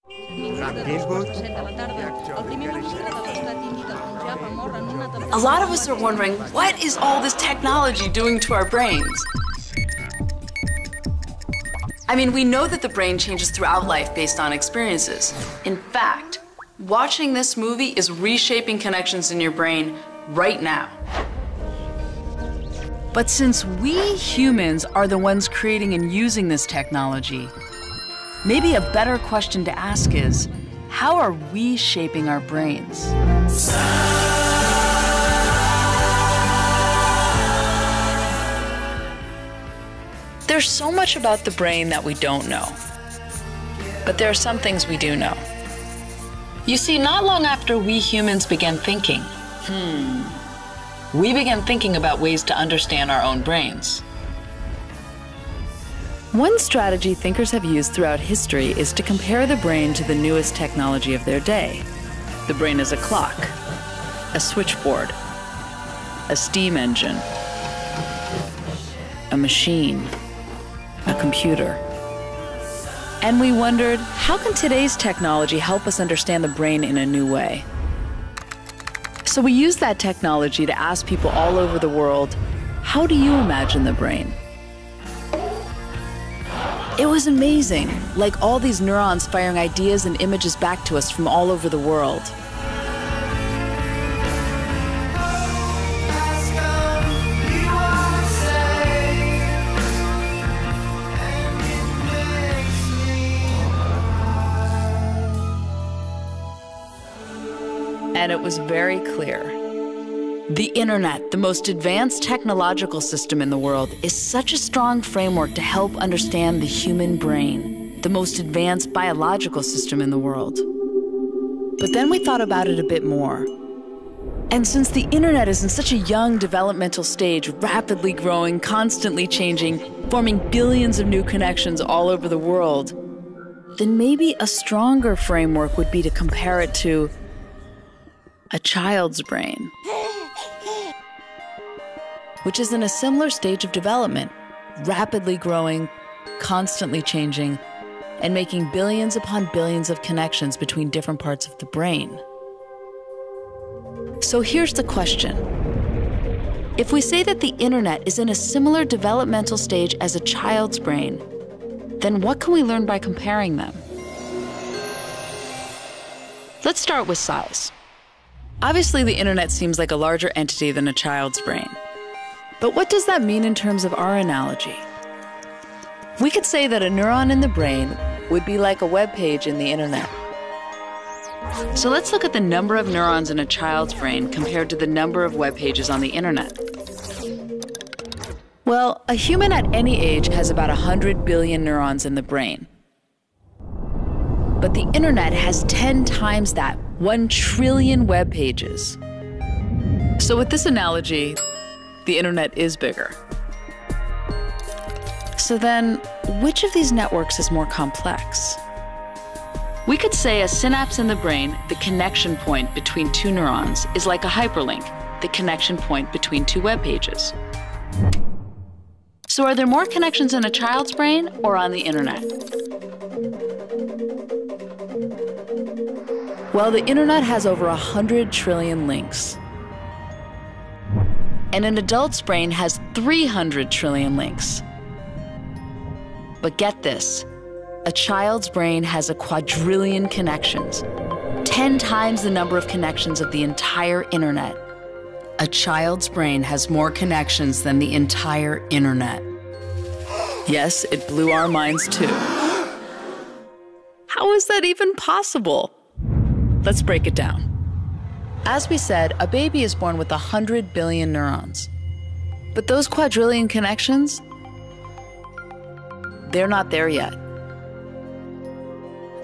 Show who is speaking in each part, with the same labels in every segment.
Speaker 1: A lot of us are wondering, what is all this technology doing to our brains? I mean, we know that the brain changes throughout life based on experiences. In fact, watching this movie is reshaping connections in your brain right now. But since we humans are the ones creating and using this technology, maybe a better question to ask is, how are we shaping our brains? There's so much about the brain that we don't know. But there are some things we do know. You see, not long after we humans began thinking, we began thinking about ways to understand our own brains. One strategy thinkers have used throughout history is to compare the brain to the newest technology of their day. The brain is a clock, a switchboard, a steam engine, a machine, a computer. And we wondered, how can today's technology help us understand the brain in a new way? So we used that technology to ask people all over the world, how do you imagine the brain? It was amazing, like all these neurons firing ideas and images back to us from all over the world. And it was very clear. The internet, the most advanced technological system in the world, is such a strong framework to help understand the human brain, the most advanced biological system in the world. But then we thought about it a bit more. And since the internet is in such a young developmental stage, rapidly growing, constantly changing, forming billions of new connections all over the world, then maybe a stronger framework would be to compare it to a child's brain, which is in a similar stage of development, rapidly growing, constantly changing, and making billions upon billions of connections between different parts of the brain. So here's the question. If we say that the internet is in a similar developmental stage as a child's brain, then what can we learn by comparing them? Let's start with size. Obviously, the internet seems like a larger entity than a child's brain. But what does that mean in terms of our analogy? We could say that a neuron in the brain would be like a web page in the internet. So let's look at the number of neurons in a child's brain compared to the number of web pages on the internet. Well, a human at any age has about 100 billion neurons in the brain. But the internet has 10 times that, 1 trillion web pages. So with this analogy, the internet is bigger. So then, which of these networks is more complex? We could say a synapse in the brain, the connection point between two neurons, is like a hyperlink, the connection point between two web pages. So are there more connections in a child's brain or on the internet? Well, the internet has over 100 trillion links. And an adult's brain has 300 trillion links. But get this, a child's brain has a quadrillion connections, 10 times the number of connections of the entire internet. A child's brain has more connections than the entire internet. Yes, it blew our minds too. How is that even possible? Let's break it down. As we said, a baby is born with 100 billion neurons. But those quadrillion connections, they're not there yet.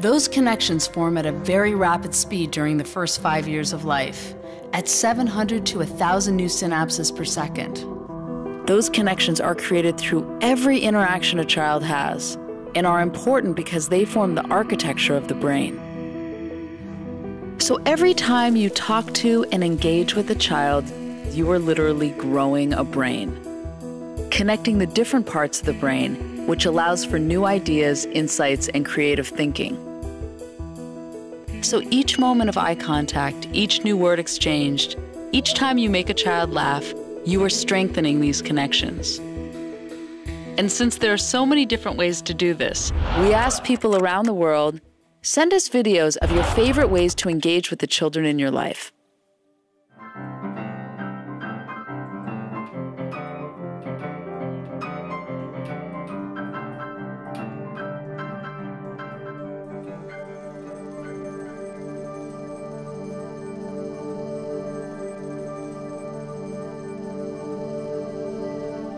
Speaker 1: Those connections form at a very rapid speed during the first 5 years of life, at 700 to 1,000 new synapses per second. Those connections are created through every interaction a child has, and are important because they form the architecture of the brain. So every time you talk to and engage with a child, you are literally growing a brain, connecting the different parts of the brain, which allows for new ideas, insights, and creative thinking. So each moment of eye contact, each new word exchanged, each time you make a child laugh, you are strengthening these connections. And since there are so many different ways to do this, we ask people around the world, send us videos of your favorite ways to engage with the children in your life.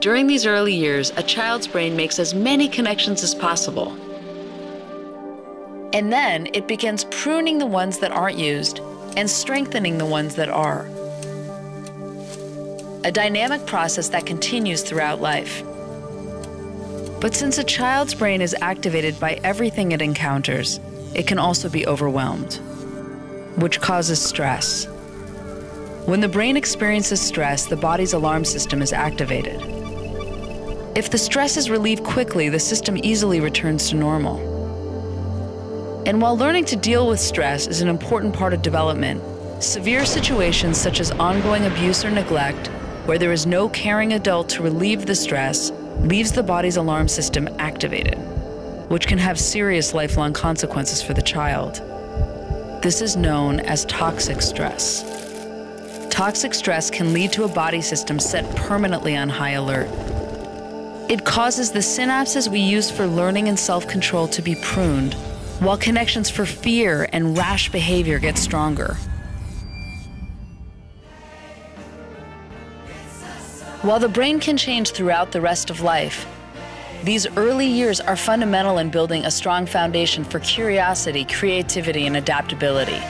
Speaker 1: During these early years, a child's brain makes as many connections as possible. And then it begins pruning the ones that aren't used and strengthening the ones that are. A dynamic process that continues throughout life. But since a child's brain is activated by everything it encounters, it can also be overwhelmed, which causes stress. When the brain experiences stress, the body's alarm system is activated. If the stress is relieved quickly, the system easily returns to normal. And while learning to deal with stress is an important part of development, severe situations such as ongoing abuse or neglect, where there is no caring adult to relieve the stress, leaves the body's alarm system activated, which can have serious lifelong consequences for the child. This is known as toxic stress. Toxic stress can lead to a body system set permanently on high alert. It causes the synapses we use for learning and self-control to be pruned, while connections for fear and rash behavior get stronger. While the brain can change throughout the rest of life, these early years are fundamental in building a strong foundation for curiosity, creativity, and adaptability.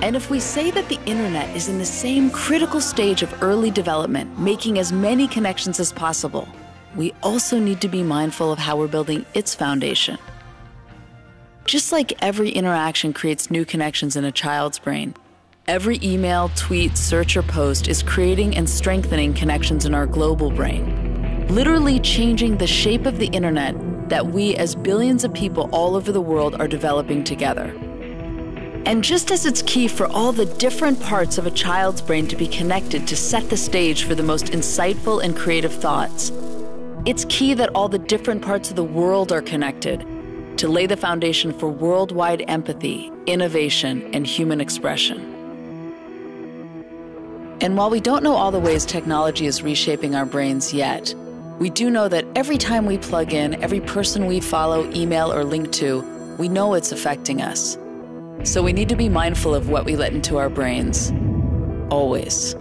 Speaker 1: And if we say that the internet is in the same critical stage of early development, making as many connections as possible, we also need to be mindful of how we're building its foundation. Just like every interaction creates new connections in a child's brain, every email, tweet, search, or post is creating and strengthening connections in our global brain, literally changing the shape of the internet that we as billions of people all over the world are developing together. And just as it's key for all the different parts of a child's brain to be connected to set the stage for the most insightful and creative thoughts, it's key that all the different parts of the world are connected to lay the foundation for worldwide empathy, innovation, and human expression. And while we don't know all the ways technology is reshaping our brains yet, we do know that every time we plug in, every person we follow, email, or link to, we know it's affecting us. So we need to be mindful of what we let into our brains, always.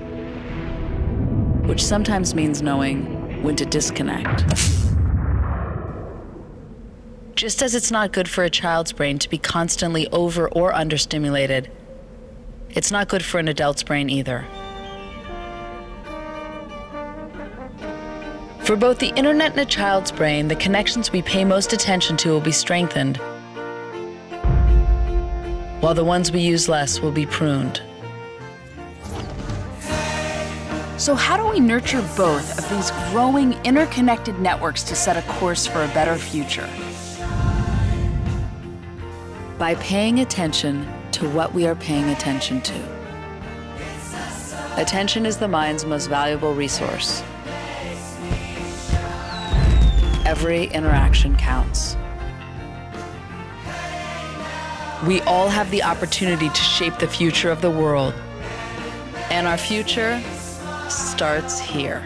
Speaker 1: Which sometimes means knowing when to disconnect. Just as it's not good for a child's brain to be constantly over or understimulated, it's not good for an adult's brain either. For both the internet and a child's brain, the connections we pay most attention to will be strengthened, while the ones we use less will be pruned. So how do we nurture both of these growing interconnected networks to set a course for a better future? By paying attention to what we are paying attention to. Attention is the mind's most valuable resource. Every interaction counts. We all have the opportunity to shape the future of the world. And our future starts here.